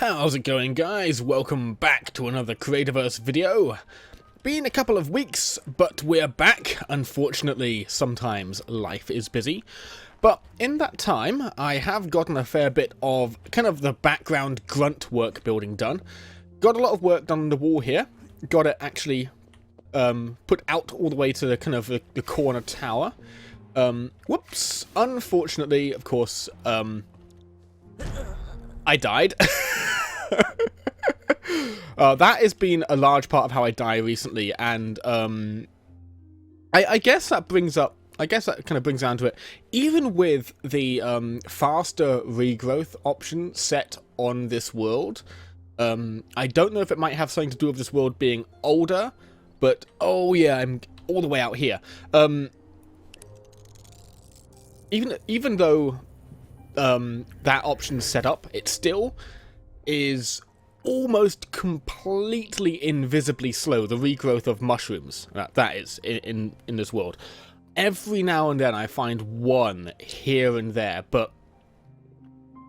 How's it going, guys? Welcome back to another Creativerse video. Been a couple of weeks, but we're back. Unfortunately, sometimes life is busy. But in that time, I have gotten a fair bit of kind of the background grunt work building done. Got a lot of work done on the wall here. Got it actually put out all the way to the kind of the corner tower. Whoops. Unfortunately, of course, I died. That has been a large part of how I die recently, and I guess that brings up, I guess that kind of brings down to it. Even with the faster regrowth option set on this world, I don't know if it might have something to do with this world being older, but oh yeah, I'm all the way out here. Even though that option's set up, it still is almost completely invisibly slow, the regrowth of mushrooms, that is, in this world. Every now and then I find one here and there, but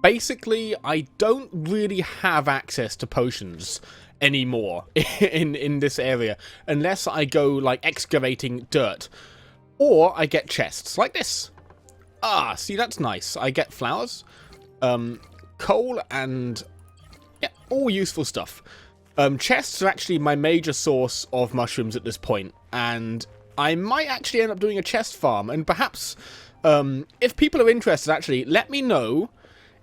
basically I don't really have access to potions anymore in this area, unless I go, like, excavating dirt, or I get chests, like this. Ah, see, that's nice. I get flowers, coal, and yeah, all useful stuff. Chests are actually my major source of mushrooms at this point, and I might actually end up doing a chest farm, and perhaps, if people are interested, actually, let me know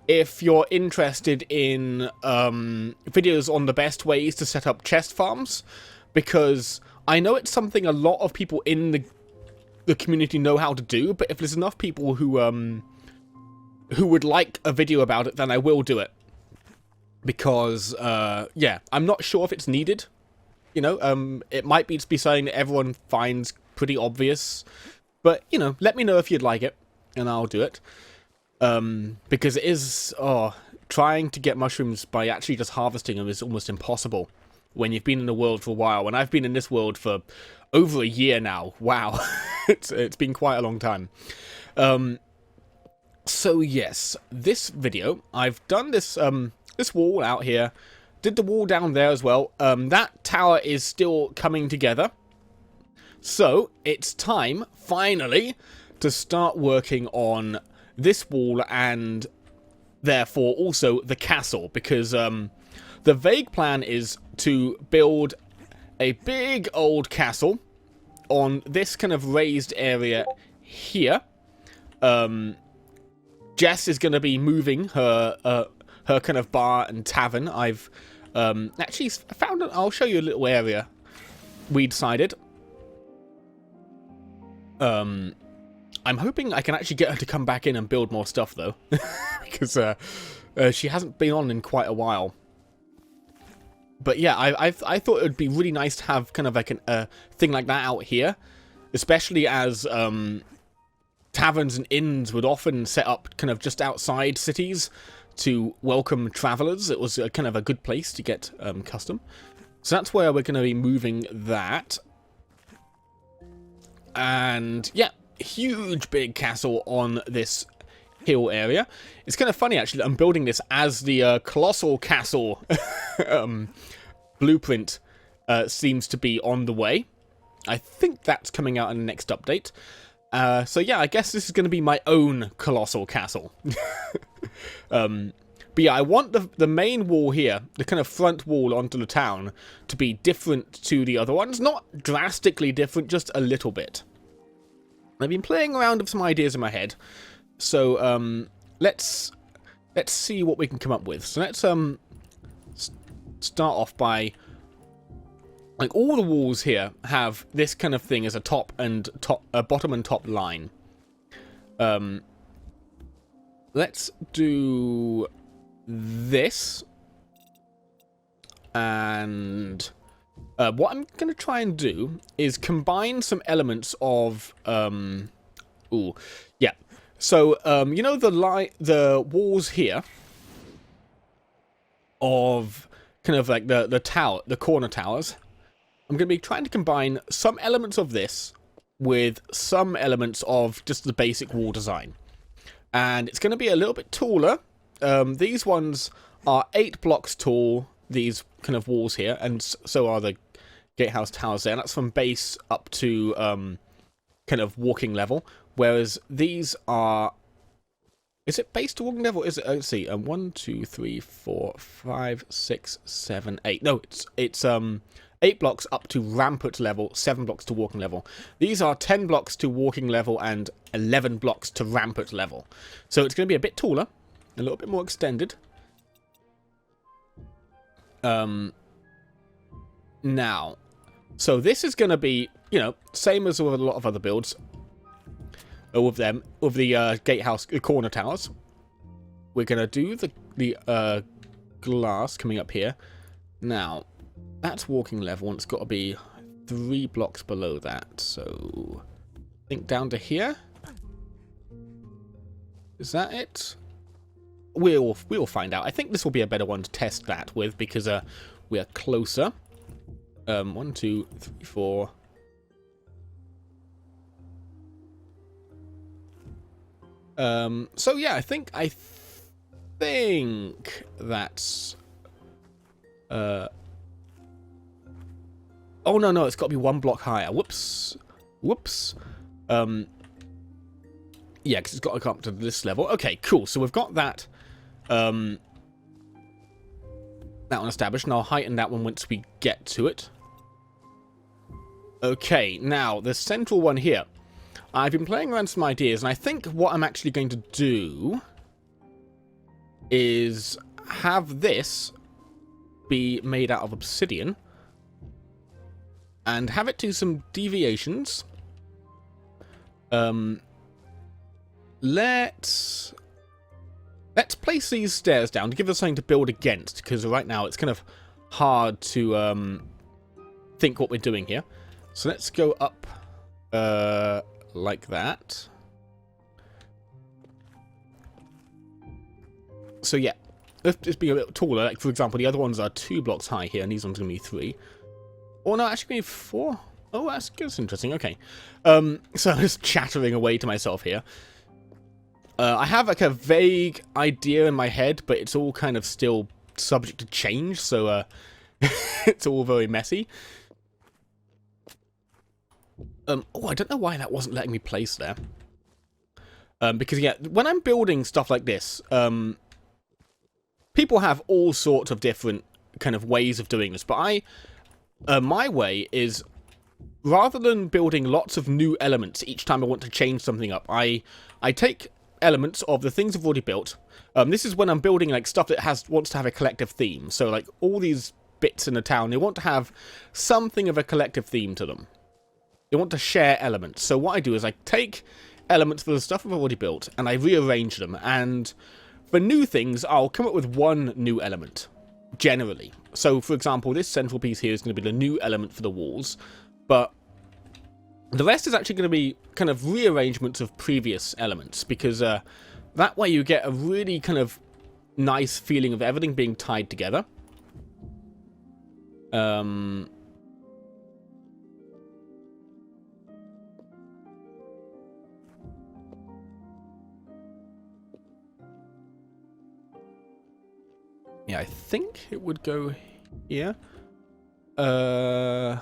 if you're interested in videos on the best ways to set up chest farms, because I know it's something a lot of people in the community know how to do, but if there's enough people who would like a video about it, then I will do it. Because, yeah, I'm not sure if it's needed. You know, it might be something that everyone finds pretty obvious. But, you know, let me know if you'd like it, and I'll do it. Because it is, trying to get mushrooms by actually just harvesting them is almost impossible when you've been in the world for a while. And I've been in this world for over a year now. Wow. It's been quite a long time. So yes, this video, I've done this, this wall out here, did the wall down there as well. That tower is still coming together. So it's time, finally, to start working on this wall and therefore also the castle, because the vague plan is to build a big old castle on this kind of raised area here. Jess is going to be moving her her kind of bar and tavern. I've actually found it. I'll show you a little area we decided. I'm hoping I can actually get her to come back in and build more stuff, though, because she hasn't been on in quite a while. But yeah, I thought it would be really nice to have kind of like a thing like that out here, especially as taverns and inns would often set up kind of just outside cities to welcome travelers. It was a kind of a good place to get custom. So that's where we're going to be moving that. And yeah, huge big castle on this hill area. It's kind of funny actually that I'm building this as the colossal castle blueprint seems to be on the way. I think that's coming out in the next update. So yeah, I guess this is going to be my own colossal castle. But yeah, I want the main wall here, the kind of front wall onto the town, to be different to the other ones. Not drastically different, just a little bit. I've been playing around with some ideas in my head. So let's see what we can come up with. So let's start off by, like, all the walls here have this kind of thing as a bottom and top line. Let's do this, and what I'm going to try and do is combine some elements of, ooh, yeah. So, you know the walls here of kind of like the corner towers? I'm going to be trying to combine some elements of this with some elements of just the basic wall design. And it's going to be a little bit taller These ones are 8 blocks tall, these kind of walls here, and so are the gatehouse towers there. And that's from base up to kind of walking level, whereas these are... Is it base to walking level? Is it? Let's see. 1, 2, 3, 4, 5, 6, 7, 8. No, it's 8 blocks up to rampart level, 7 blocks to walking level. These are 10 blocks to walking level and 11 blocks to rampart level. So it's going to be a bit taller, a little bit more extended. Now, so this is going to be, you know, same as with a lot of other builds. With them, with the gatehouse corner towers. We're going to do the glass coming up here. Now, that's walking level, and it's got to be 3 blocks below that. So, I think down to here. Is that it? We'll find out. I think this will be a better one to test that with, because we are closer. 1, 2, 3, 4... So yeah, I think that's oh no, it's got to be 1 block higher. Whoops. Yeah, because it's got to come up to this level. Okay, cool. So we've got that that one established, and I'll heighten that one once we get to it. Okay, now the central one here. I've been playing around some ideas, and I think what I'm actually going to do is have this be made out of obsidian and have it do some deviations. Let's place these stairs down to give us something to build against, because right now it's kind of hard to think what we're doing here. So let's go up like that. So yeah, let's just be a bit taller. Like, for example, the other ones are 2 blocks high here, and these ones are going to be 3. Or no, actually going to be 4. Oh, that's interesting. Okay. So I'm just chattering away to myself here. I have like a vague idea in my head, but it's all kind of still subject to change, so it's all very messy. Oh, I don't know why that wasn't letting me place there. Because, yeah, when I'm building stuff like this, people have all sorts of different kind of ways of doing this. But my way is, rather than building lots of new elements each time I want to change something up, I take elements of the things I've already built. This is when I'm building like stuff that wants to have a collective theme. So, like, all these bits in the town, they want to have something of a collective theme to them. They want to share elements. So what I do is I take elements for the stuff I've already built, and I rearrange them. And for new things, I'll come up with 1 new element, generally. So, for example, this central piece here is going to be the new element for the walls. But the rest is actually going to be kind of rearrangements of previous elements, because that way you get a really kind of nice feeling of everything being tied together. Yeah, I think it would go here. I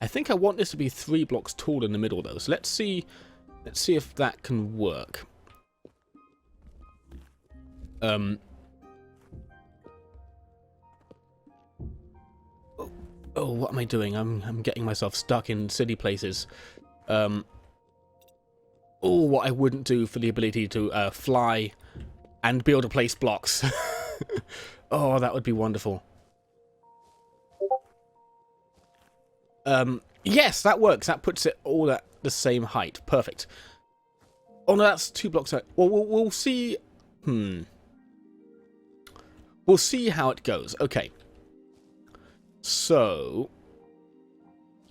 think I want this to be 3 blocks tall in the middle, though. So let's see if that can work. Oh, what am I doing? I'm getting myself stuck in city places. Oh, what I wouldn't do for the ability to fly and be able to place blocks. Oh, that would be wonderful. Yes, that works. That puts it all at the same height. Perfect. Oh, no, that's 2 blocks out. Well, we'll see. We'll see how it goes. Okay. So,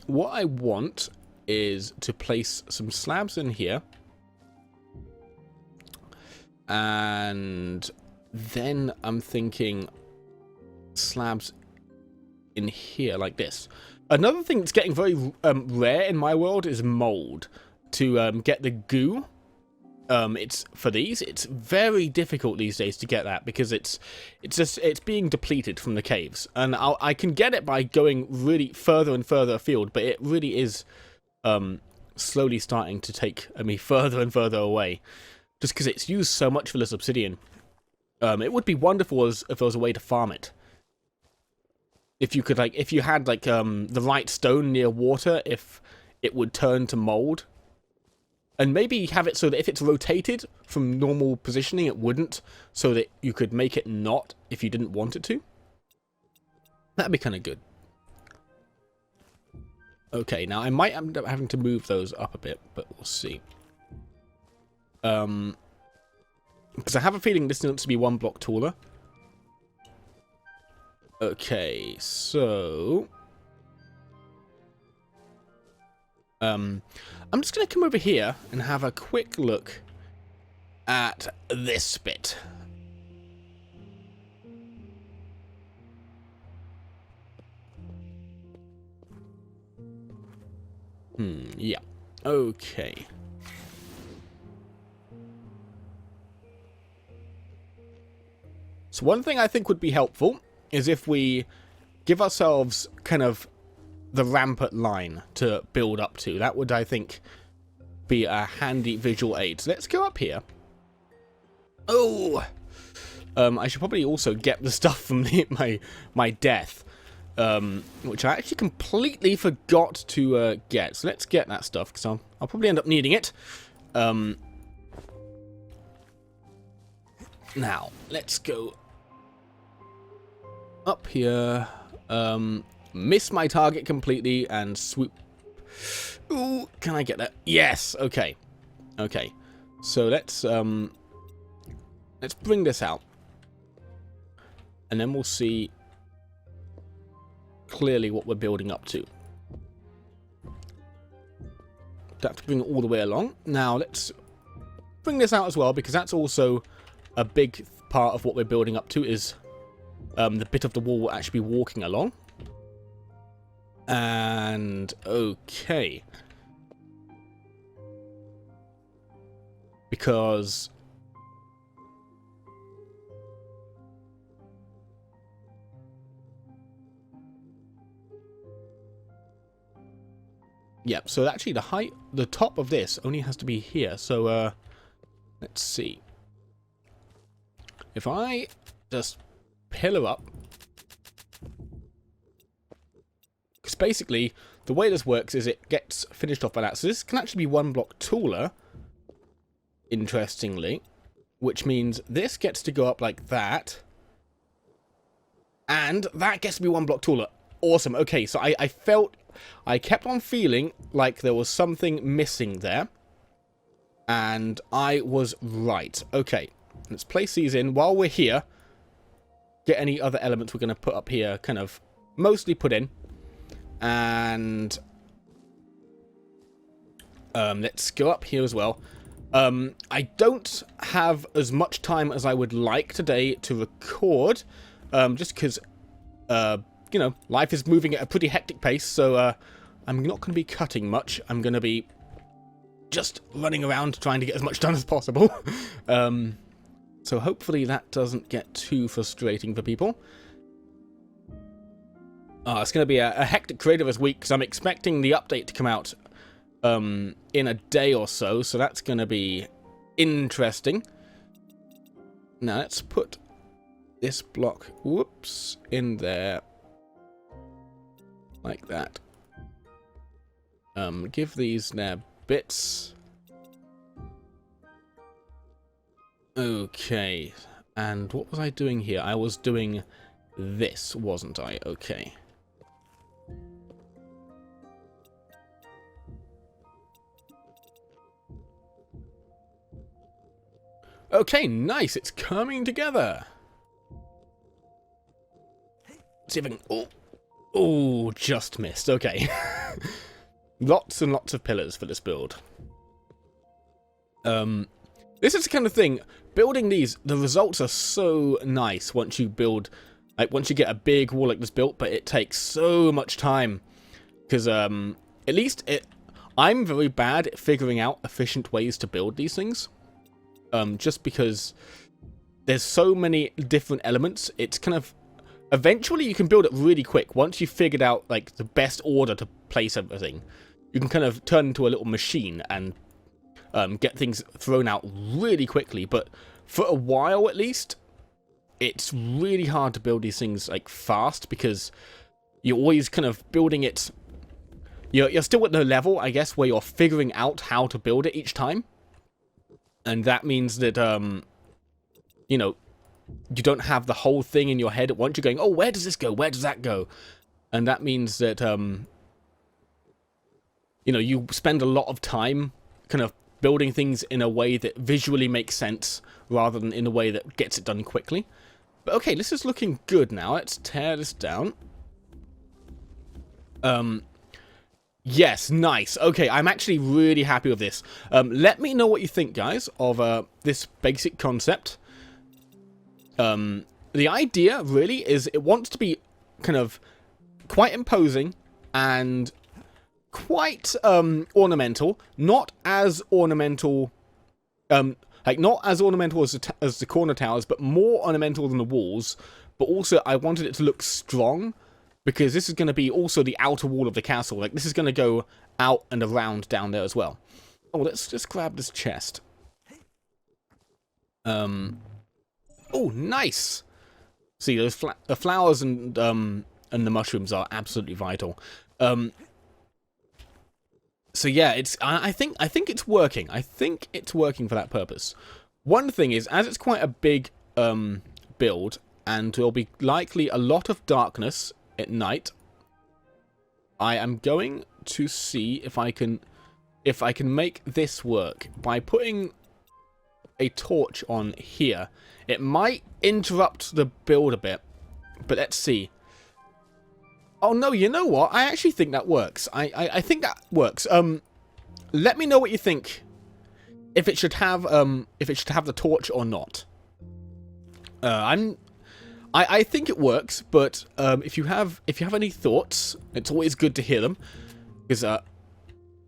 what I want is to place some slabs in here. And then I'm thinking slabs in here like this. Another thing that's getting very rare in my world is mold. To get the goo, it's for these. It's very difficult these days to get that because it's being depleted from the caves, and I can get it by going really further and further afield, but it really is slowly starting to take me further and further away, just because it's used so much for this obsidian. It would be wonderful if there was a way to farm it. If you could, like, if you had, like, the right stone near water, if it would turn to mold. And maybe have it so that if it's rotated from normal positioning, it wouldn't. So that you could make it not if you didn't want it to. That'd be kind of good. Okay, now I might end up having to move those up a bit, but we'll see. Because I have a feeling this needs to be one block taller. Okay, so I'm just going to come over here and have a quick look at this bit. Yeah. Okay. So one thing I think would be helpful is if we give ourselves kind of the rampart line to build up to. That would, I think, be a handy visual aid. So let's go up here. Oh! I should probably also get the stuff from my death, which I actually completely forgot to get. So let's get that stuff, because I'll probably end up needing it. Now, let's go up here, miss my target completely, and swoop. Ooh, can I get that? Yes, okay. Okay, so let's bring this out. And then we'll see clearly what we're building up to. Have to bring it all the way along. Now, let's bring this out as well, because that's also a big part of what we're building up to, is the bit of the wall will actually be walking along. And okay, because yep, so actually the top of this only has to be here. So let's see, if I just pillar up, because basically the way this works is it gets finished off by that. So this can actually be one block taller, interestingly, which means this gets to go up like that, and that gets to be one block taller. Awesome. Okay, so I kept on feeling like there was something missing there, and I was right. Okay, let's place these in while we're here. Get any other elements we're going to put up here kind of mostly put in. And let's go up here as well. I don't have as much time as I would like today to record, just because, you know, life is moving at a pretty hectic pace, so I'm not going to be cutting much. I'm going to be just running around trying to get as much done as possible. So hopefully that doesn't get too frustrating for people. It's going to be a hectic Creativerse week, because I'm expecting the update to come out in a day or so, so that's going to be interesting. Now let's put this block, whoops, in there, like that. Give these their bits. Okay, and what was I doing here? I was doing this, wasn't I? Okay. Okay, nice, it's coming together. Let's see if I can... Oh, just missed. Okay. Lots and lots of pillars for this build. This is the kind of thing, building these, the results are so nice once you build, like once you get a big wall like this built, but it takes so much time. Because at least I'm very bad at figuring out efficient ways to build these things. Just because there's so many different elements, it's kind of... Eventually you can build it really quick. Once you've figured out like the best order to place everything, you can kind of turn into a little machine and get things thrown out really quickly. But for a while at least, it's really hard to build these things like fast, because you're always kind of building it. You're still at the level, I guess, where you're figuring out how to build it each time. And that means that, you know, you don't have the whole thing in your head at once. You're going, oh, where does this go? Where does that go? And that means that, you know, you spend a lot of time kind of building things in a way that visually makes sense rather than in a way that gets it done quickly. But okay, this is looking good now. Let's tear this down. Yes, nice. Okay, I'm actually really happy with this. Let me know what you think, guys, of this basic concept. The idea, really, is it wants to be kind of quite imposing and quite ornamental. Not as ornamental, like not as ornamental as the corner towers, but more ornamental than the walls. But also, I wanted it to look strong, because this is going to be also the outer wall of the castle. Like, this is going to go out and around down there as well. Oh, let's just grab this chest. Oh, nice! See, those the flowers and the mushrooms are absolutely vital. So yeah, I think it's working. I think it's working for that purpose. One thing is, as it's quite a big build, and there'll be likely a lot of darkness at night, I am going to see if I can make this work by putting a torch on here. It might interrupt the build a bit, but let's see. Oh no, you know what? I actually think that works. I think that works. Let me know what you think. If it should have the torch or not. I think it works, but if you have any thoughts, it's always good to hear them. Because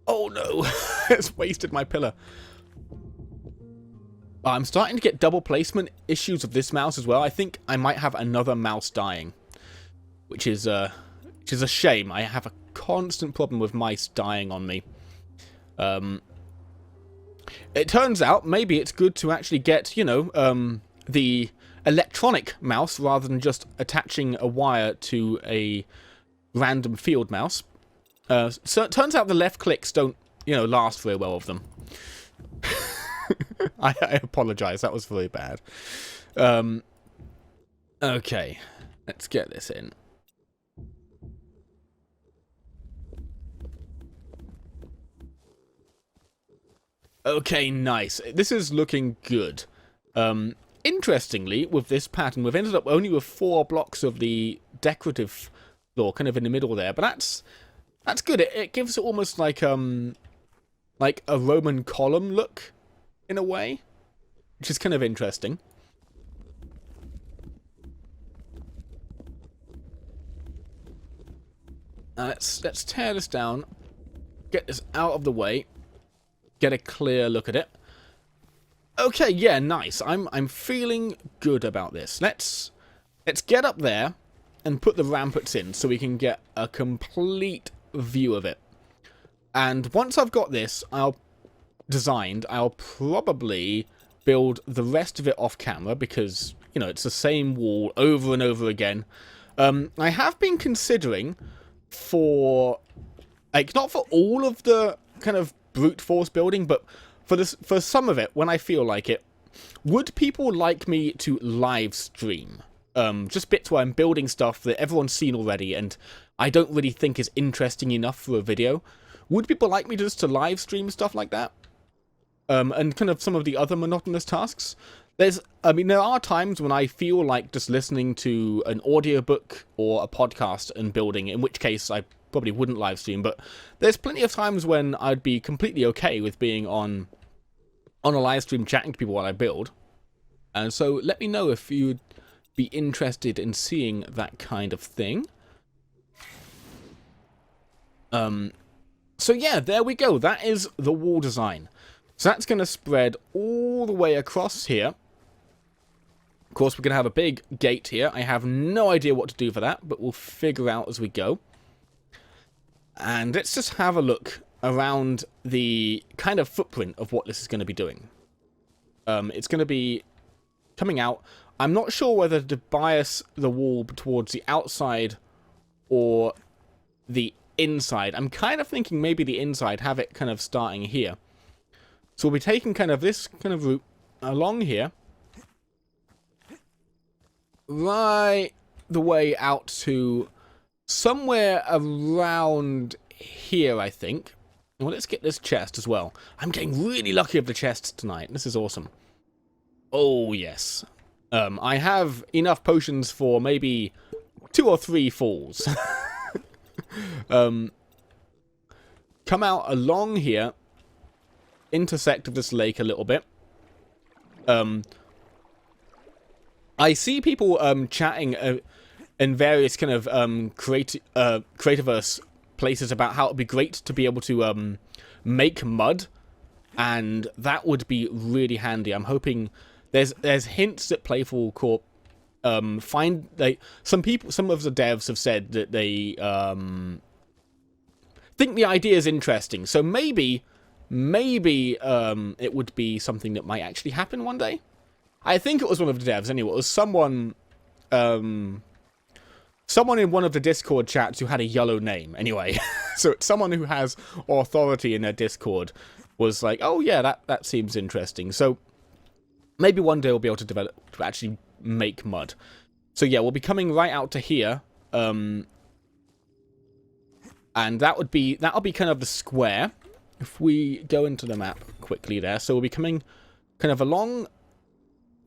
oh no, it's wasted my pillar. I'm starting to get double placement issues of this mouse as well. I think I might have another mouse dying, which is a shame. I have a constant problem with mice dying on me. It turns out maybe it's good to actually get, you know, the electronic mouse rather than just attaching a wire to a random field mouse. So it turns out the left clicks don't, you know, last very well with them. I apologize, that was very bad. Okay, let's get this in. Okay, nice. This is looking good. Interestingly, with this pattern, we've ended up only with 4 blocks of the decorative floor, kind of in the middle there. But that's good. It gives it almost like a Roman column look, in a way, which is kind of interesting. Let's tear this down, get this out of the way, get a clear look at it. Okay, yeah, nice. I'm feeling good about this. Let's get up there and put the ramparts in so we can get a complete view of it. And once I've got this designed, I'll probably build the rest of it off camera because, you know, it's the same wall over and over again. I have been considering for, like, not for all of the kind of brute force building, but for some of it, when I feel like it, would people like me to live stream? Just bits where I'm building stuff that everyone's seen already and I don't really think is interesting enough for a video. Would people like me just to live stream stuff like that? And kind of some of the other monotonous tasks? I mean, there are times when I feel like just listening to an audiobook or a podcast and building, in which case I probably wouldn't live stream, but there's plenty of times when I'd be completely okay with being on a live stream chatting to people while I build. And so let me know if you'd be interested in seeing that kind of thing. So yeah, there we go. That is the wall design. So that's going to spread all the way across here. Of course, we're going to have a big gate here. I have no idea what to do for that, but we'll figure out as we go. And let's just have a look around the kind of footprint of what this is going to be doing. It's going to be coming out. I'm not sure whether to bias the wall towards the outside or the inside. I'm kind of thinking maybe the inside, have it kind of starting here. So we'll be taking kind of this kind of route along here, right the way out to somewhere around here, I think. Well, let's get this chest as well. I'm getting really lucky with the chests tonight. This is awesome. Oh, yes. I have enough potions for maybe 2 or 3 falls. Come out along here, intersect with this lake a little bit. I see people chatting in various kind of Creativerse places about how it'd be great to be able to make mud, and that would be really handy. I'm hoping there's hints that Playful Corp some of the devs have said that they think the idea is interesting. So maybe it would be something that might actually happen one day. I think it was one of the devs anyway. It was someone in one of the Discord chats who had a yellow name anyway. So it's someone who has authority in their Discord was like, oh yeah, that seems interesting. So maybe one day we'll be able to actually make mud. So yeah, we'll be coming right out to here. And that'll be kind of the square. If we go into the map quickly there. So we'll be coming kind of along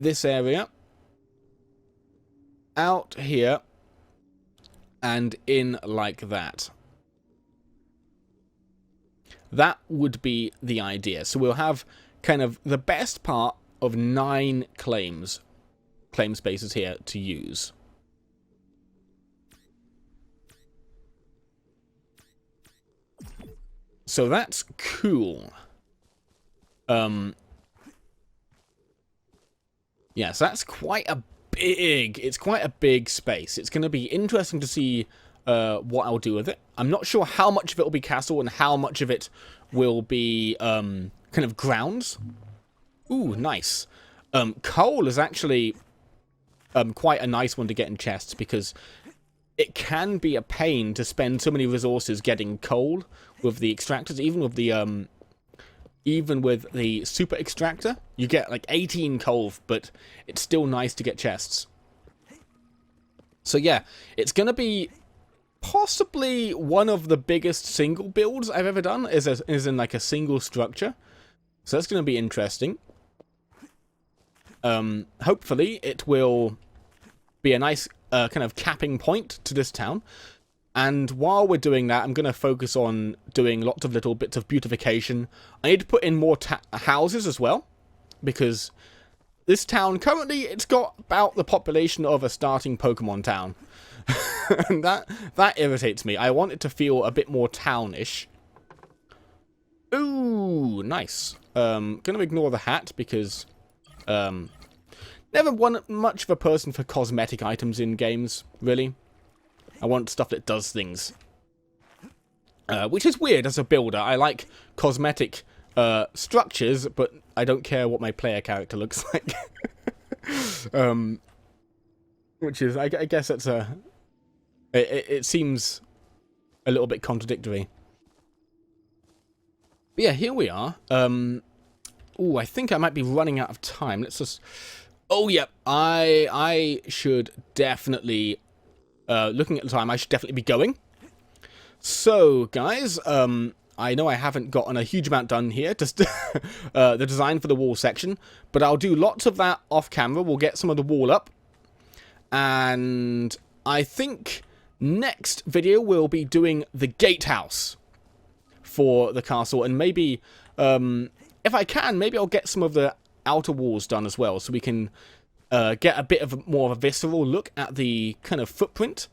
this area, out here, and in like that. That would be the idea. So we'll have kind of the best part of 9 claim spaces here to use. So that's cool. Yeah, so that's quite a big space. It's going to be interesting to see what I'll do with it. I'm not sure how much of it will be castle and how much of it will be kind of grounds. Ooh, nice. Coal is actually quite a nice one to get in chests because it can be a pain to spend so many resources getting coal with the extractors, even with the super extractor. You get like 18 coal, but it's still nice to get chests. So yeah, it's going to be possibly one of the biggest single builds I've ever done, is in like a single structure. So that's going to be interesting. Hopefully it will be a nice kind of capping point to this town. And while we're doing that, I'm going to focus on doing lots of little bits of beautification. I need to put in more houses as well, because this town, currently, it's got about the population of a starting Pokemon town. And that irritates me. I want it to feel a bit more townish. Ooh, nice. Gonna ignore the hat, because never much of a person for cosmetic items in games, really. I want stuff that does things. Which is weird as a builder. I like cosmetic structures, but I don't care what my player character looks like. Which is, I guess that's it seems a little bit contradictory. But yeah, here we are. Ooh, I think I might be running out of time. Let's just... Oh, yeah. I should definitely... looking at the time, I should definitely be going. So, guys, I know I haven't gotten a huge amount done here, just the design for the wall section, but I'll do lots of that off camera. We'll get some of the wall up, and I think next video we'll be doing the gatehouse for the castle, and maybe, if I can, maybe I'll get some of the outer walls done as well, so we can get a bit of more of a visceral look at the kind of footprint.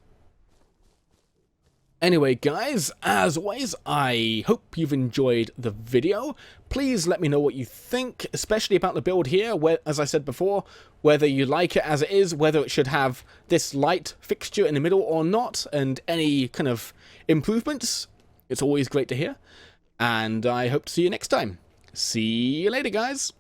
Anyway, guys, as always, I hope you've enjoyed the video. Please let me know what you think, especially about the build here, where, as I said before, whether you like it as it is, whether it should have this light fixture in the middle or not, and any kind of improvements. It's always great to hear, and I hope to see you next time. See you later, guys.